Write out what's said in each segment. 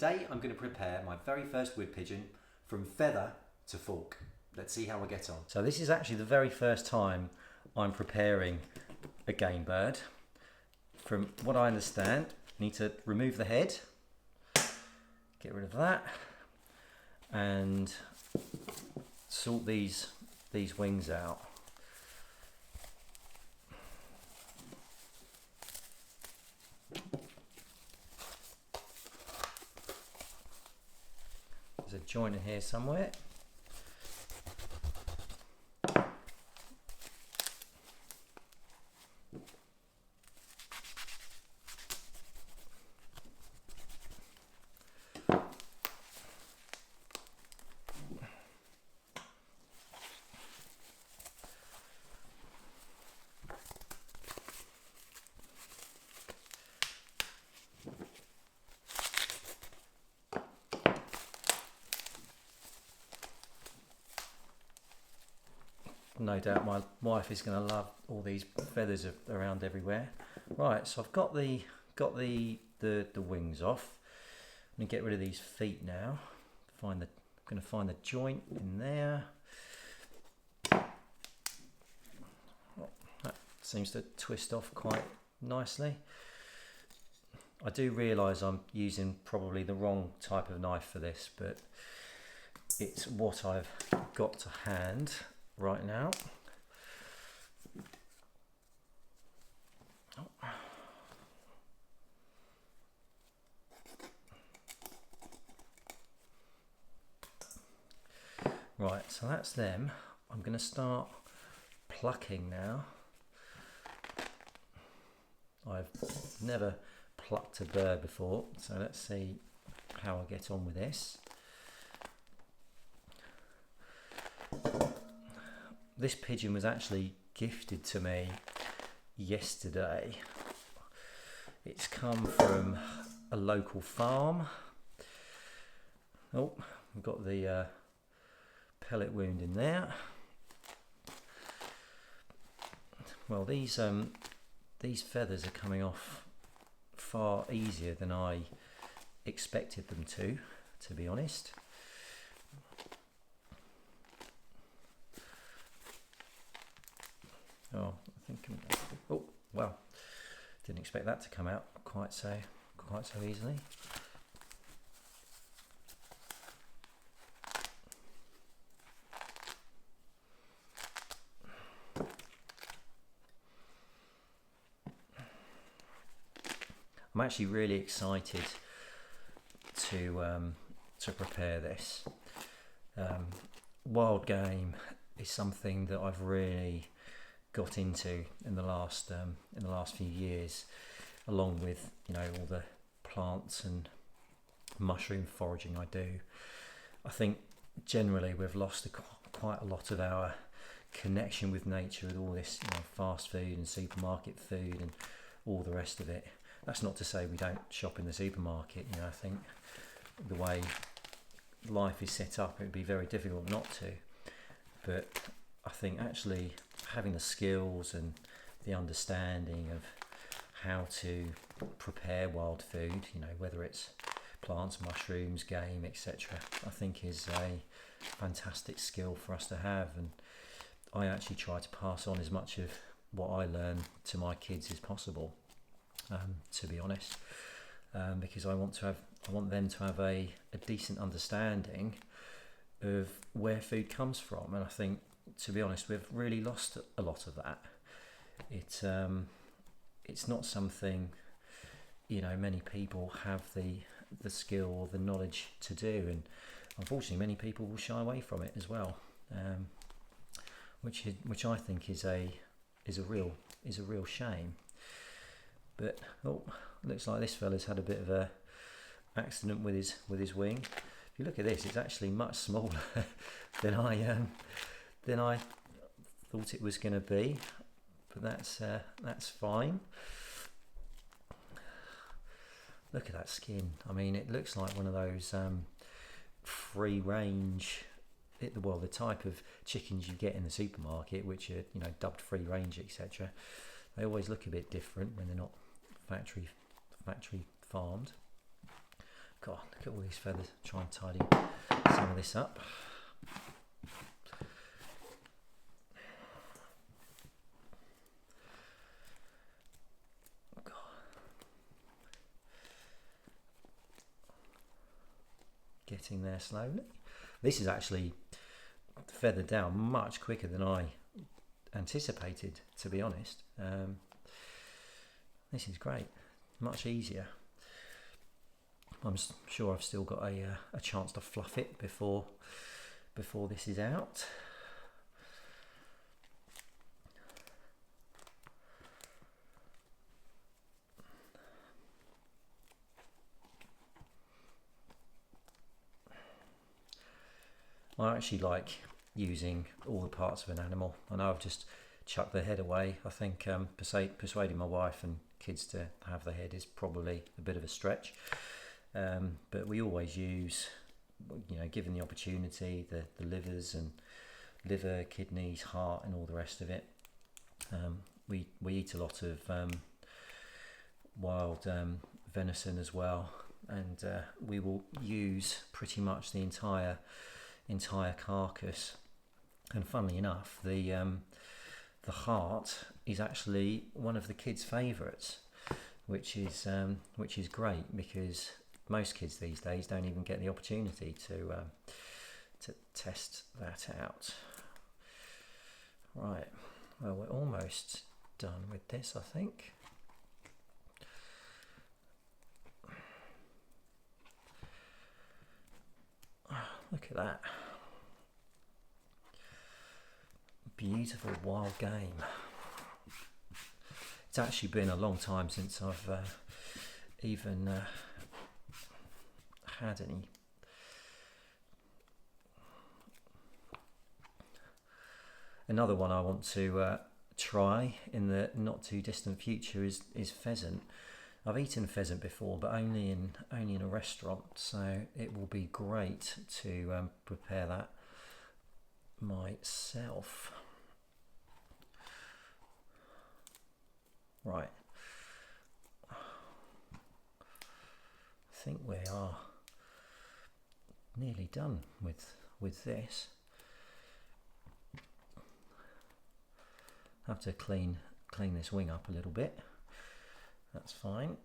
Today I'm going to prepare my very first wood pigeon from feather to fork. Let's see how I get on. So this is actually the very first time I'm preparing a game bird. From what I understand, you need to remove the head, get rid of that, and sort these wings out. There's a joint in here somewhere. No doubt my wife is going to love all these feathers around everywhere. Right, so I've got the wings off. I'm going to get rid of these feet now. I'm going to find the joint in there. Oh, that seems to twist off quite nicely. I do realise I'm using probably the wrong type of knife for this, but it's what I've got to hand right now. Right, so that's them. I'm going to start plucking now. I've never plucked a bird before, so let's see how I get on with this. This pigeon was actually gifted to me yesterday. It's come from a local farm. Oh, we've got the pellet wound in there. Well, these feathers are coming off far easier than I expected them to be honest. Oh, I think. Oh, well, didn't expect that to come out quite so easily. I'm actually really excited to prepare this. Wild game is something that I've really got into in the last few years, along with all the plants and mushroom foraging I do. I think generally we've lost quite a lot of our connection with nature with all this fast food and supermarket food and all the rest of it. That's not to say we don't shop in the supermarket. I think the way life is set up, it would be very difficult not to. But I think actually having the skills and the understanding of how to prepare wild food, whether it's plants, mushrooms, game, etc., I think is a fantastic skill for us to have. And I actually try to pass on as much of what I learn to my kids as possible, to be honest, because I want them to have a decent understanding of where food comes from. And I think, to be honest, we've really lost a lot of that. It's not something many people have the skill or the knowledge to do, and unfortunately many people will shy away from it as well, which I think is a real shame. But looks like this fella's had a bit of a accident with his wing. If you look at this, it's actually much smaller than I thought it was going to be, but that's fine. Look at that skin. I mean, it looks like one of those free range, the type of chickens you get in the supermarket, which are dubbed free range, etc. They always look a bit different when they're not factory farmed. God, look at all these feathers. Try and tidy some of this up. Getting there slowly. This is actually feathered down much quicker than I anticipated, to be honest. This is great, much easier. I'm sure I've still got a chance to fluff it before this is out. I actually like using all the parts of an animal. I know I've just chucked the head away. I think persuading my wife and kids to have the head is probably a bit of a stretch. But we always use, given the opportunity, the livers and liver, kidneys, heart, and all the rest of it. We eat a lot of wild venison as well, and we will use pretty much the entire carcass. And funnily enough, the heart is actually one of the kids' favourites, which is great, because most kids these days don't even get the opportunity to test that out. Right, well, we're almost done with this, I think. Look at that. Beautiful wild game. It's actually been a long time since I've even had any. Another one I want to try in the not too distant future is pheasant. I've eaten pheasant before, but only in a restaurant, so it will be great to prepare that myself. Right, I think we are nearly done with this. Have to clean this wing up a little bit. That's fine.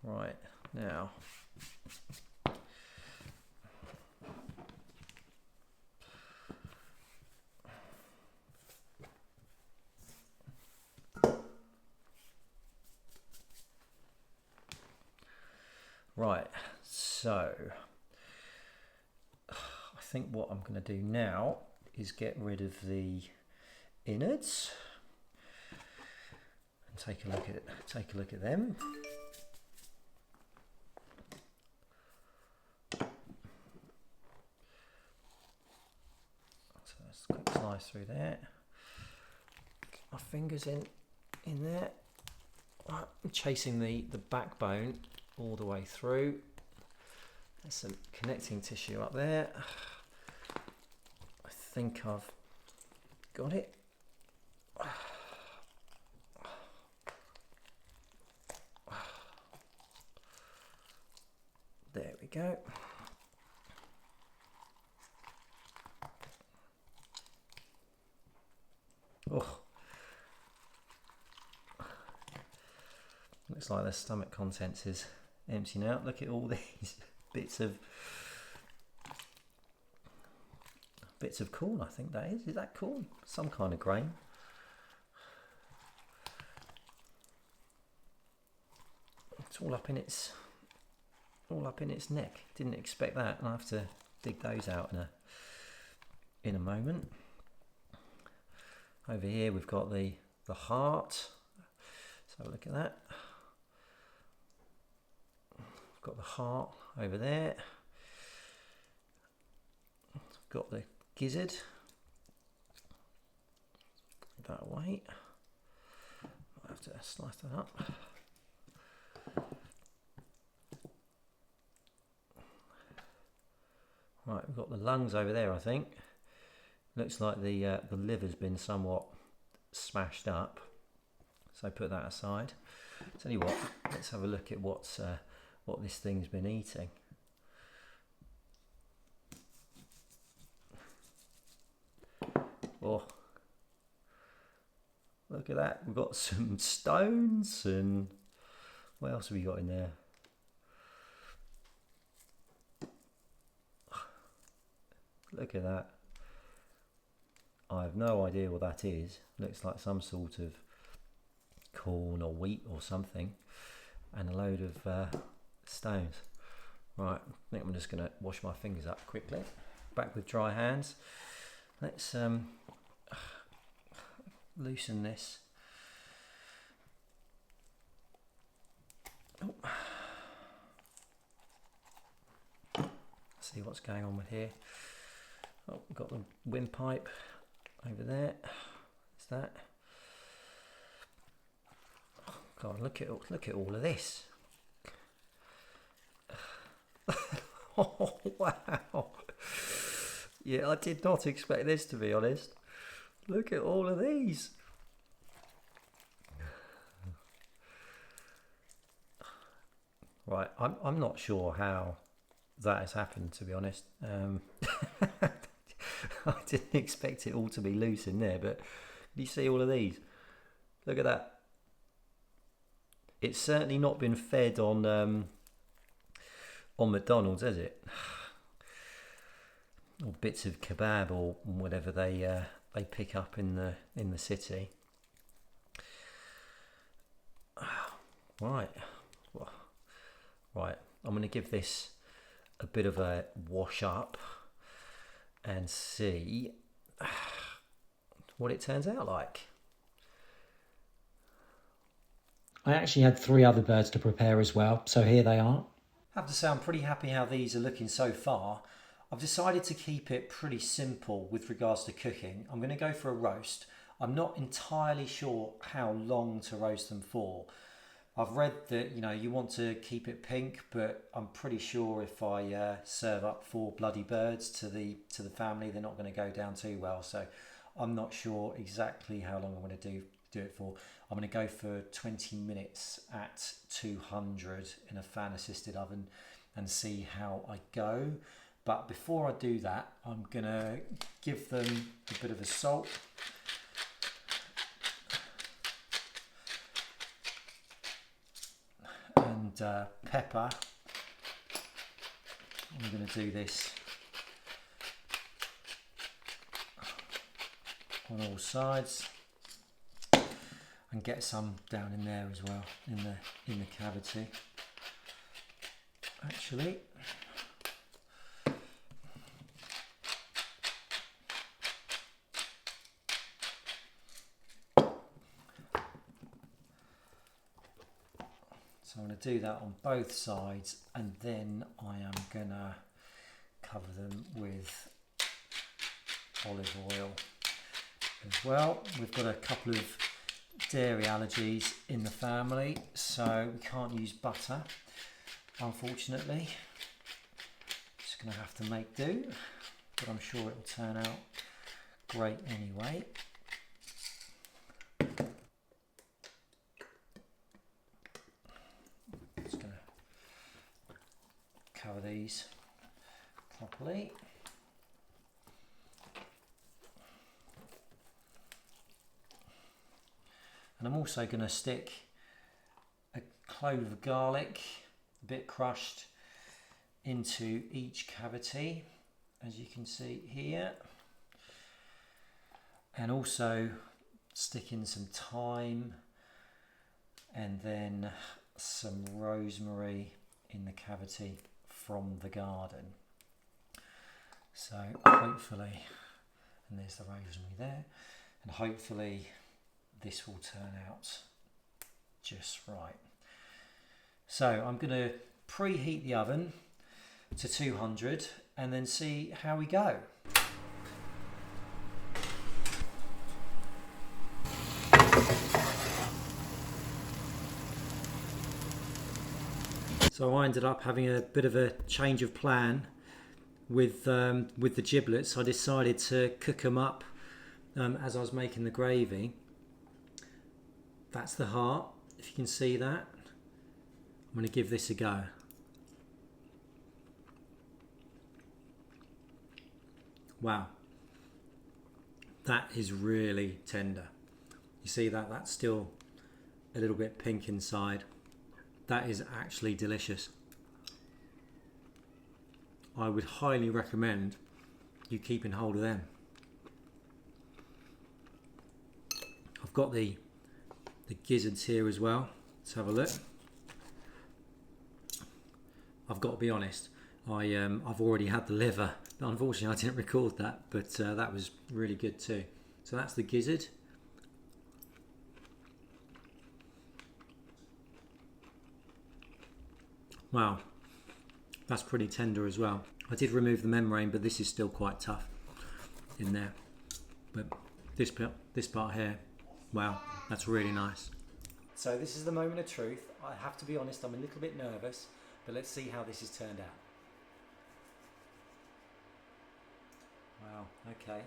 Right now. Right, so I think what I'm going to do now is get rid of the innards and take a look at them. So let's quick slice through there. Get my fingers in there. I'm chasing the backbone all the way through. There's some connecting tissue up there. I think I've got it. There we go. Oh, looks like the stomach contents is emptying out. Look at all these bits of corn. I think that is that corn? Some kind of grain. It's all up in its neck. Didn't expect that. I'll have to dig those out in a moment. Over here we've got the heart. So look at that. We've got the heart over there. We've got the gizzard that way. I'll have to slice that up. Right, we've got the lungs over there, I think. Looks like the liver's been somewhat smashed up. so put that aside. Tell you what, let's have a look at what this thing's been eating. Oh, look at that. We've got some stones, and what else have we got in there? Look at that. I have no idea what that is. Looks like some sort of corn or wheat or something, and a load of stones. Right, I think I'm just going to wash my fingers up quickly. Back with dry hands. Let's loosen this. Oh. See what's going on with here. Oh, we've got the windpipe over there. Is that? Oh God, look at all of this. Oh wow! Yeah, I did not expect this, to be honest. Look at all of these. Right, I'm not sure how that has happened, to be honest. I didn't expect it all to be loose in there, but you see all of these? Look at that. It's certainly not been fed on McDonald's, has it? Or bits of kebab or whatever they pick up in the city. Right. Right, I'm going to give this a bit of a wash up and see what it turns out like. I actually had 3 other birds to prepare as well, so here they are. I have to say I'm pretty happy how these are looking so far. I've decided to keep it pretty simple with regards to cooking. I'm going to go for a roast. I'm not entirely sure how long to roast them for. I've read that you want to keep it pink, but I'm pretty sure if I serve up 4 bloody birds to the family, they're not going to go down too well. So I'm not sure exactly how long I'm going to do it for. I'm going to go for 20 minutes at 200 in a fan assisted oven and see how I go. But before I do that, I'm going to give them a bit of a salt. And pepper. I'm going to do this on all sides and get some down in there as well, in the cavity. Actually, so I'm going to do that on both sides, and then I am going to cover them with olive oil as well. We've got a couple of dairy allergies in the family, so we can't use butter, unfortunately. Just going to have to make do, but I'm sure it'll turn out great anyway. Just going to cover these properly. And I'm also going to stick a clove of garlic, a bit crushed, into each cavity, as you can see here. And also stick in some thyme and then some rosemary in the cavity from the garden. So hopefully, and there's the rosemary there, and hopefully this will turn out just right. So I'm going to preheat the oven to 200 and then see how we go. So I ended up having a bit of a change of plan with the giblets. I decided to cook them up as I was making the gravy. That's the heart, if you can see that. I'm going to give this a go. Wow, that is really tender. You see that? That's still a little bit pink inside. That is actually delicious. I would highly recommend you keeping hold of them. I've got the gizzards here as well. Let's have a look. I've got to be honest, I've already had the liver. Unfortunately, I didn't record that, but that was really good too. So that's the gizzard. Wow, that's pretty tender as well. I did remove the membrane, but this is still quite tough in there. But this part here, wow, that's really nice. So this is the moment of truth. I have to be honest, I'm a little bit nervous, but let's see how this has turned out. Wow, okay.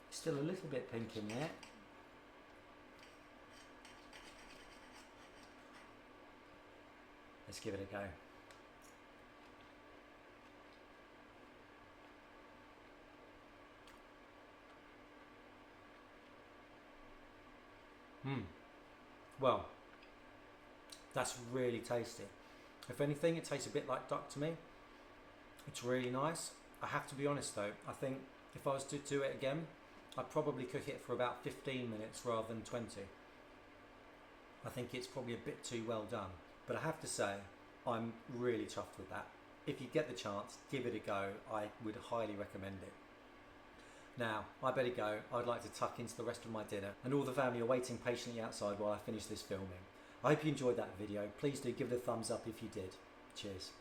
Still a little bit pink in there. Let's give it a go. Well, that's really tasty. If anything, it tastes a bit like duck to me. It's really nice. I have to be honest though, I think if I was to do it again, I'd probably cook it for about 15 minutes rather than 20. I think it's probably a bit too well done. But I have to say, I'm really chuffed with that. If you get the chance, give it a go. I would highly recommend it. Now, I better go. I'd like to tuck into the rest of my dinner, and all the family are waiting patiently outside while I finish this filming. I hope you enjoyed that video. Please do give it a thumbs up if you did. Cheers.